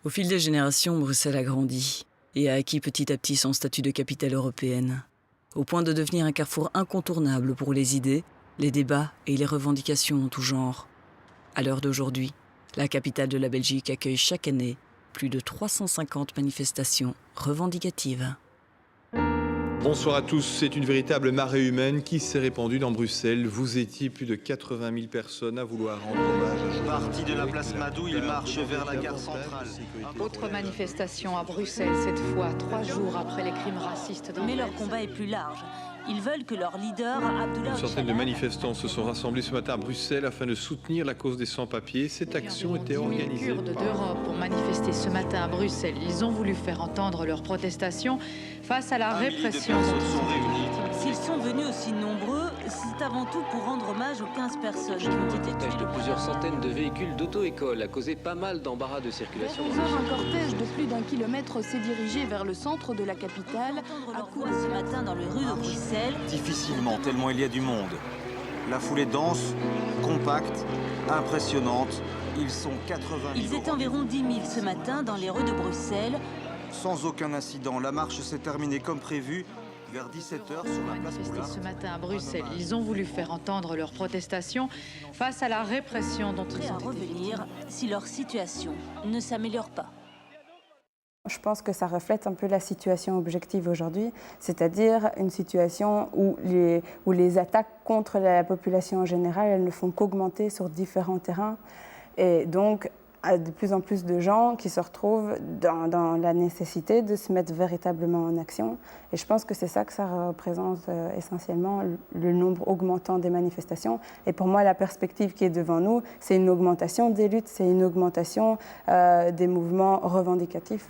Au fil des générations, Bruxelles a grandi et a acquis petit à petit son statut de capitale européenne, au point de devenir un carrefour incontournable pour les idées, les débats et les revendications en tout genre. À l'heure d'aujourd'hui, la capitale de la Belgique accueille chaque année plus de 350 manifestations revendicatives. Bonsoir à tous. C'est une véritable marée humaine qui s'est répandue dans Bruxelles. Vous étiez plus de 80 000 personnes à vouloir rendre hommage. Parti de la place Madou, il marche vers la gare centrale. Autre manifestation à Bruxelles, cette fois 3 jours après les crimes racistes dans Mais leur combat est plus large. Ils veulent que leur leader, Abdullah Une centaine de manifestants se sont rassemblés ce matin à Bruxelles afin de soutenir la cause des sans-papiers. Cette action était organisée Kurdes d'Europe pour manifester ce matin à Bruxelles. Ils ont voulu faire entendre leur protestation face à la répression. S'ils sont venus aussi nombreux, c'est avant tout pour rendre hommage aux 15 personnes qui ont été cortège tuées. de plusieurs centaines de véhicules d'auto-école a causé pas mal d'embarras de circulation. Un cortège de plus d'1 kilomètre s'est dirigé vers le centre de la capitale. Entendre leur voix ce matin dans les rues de Bruxelles. Difficilement, tellement il y a du monde. La foule est dense, compacte, impressionnante. Ils sont 80 000. Ils étaient environ 10 000 ce matin dans les rues de Bruxelles. Sans aucun incident, la marche s'est terminée comme prévu vers 17h sur la place Manifester Moulin. ce matin à Bruxelles. Ils ont voulu faire entendre leur protestation face à la répression dont Prêts ils à ont été revenir si leur situation ne s'améliore pas. Je pense que ça reflète un peu la situation objective aujourd'hui, c'est-à-dire une situation où les attaques contre la population en général, elles ne font qu'augmenter sur différents terrains. Et donc, de plus en plus de gens qui se retrouvent dans la nécessité de se mettre véritablement en action. Et je pense que c'est ça que ça représente essentiellement, le nombre augmentant des manifestations. Et pour moi, la perspective qui est devant nous, c'est une augmentation des luttes, c'est une augmentation des mouvements revendicatifs.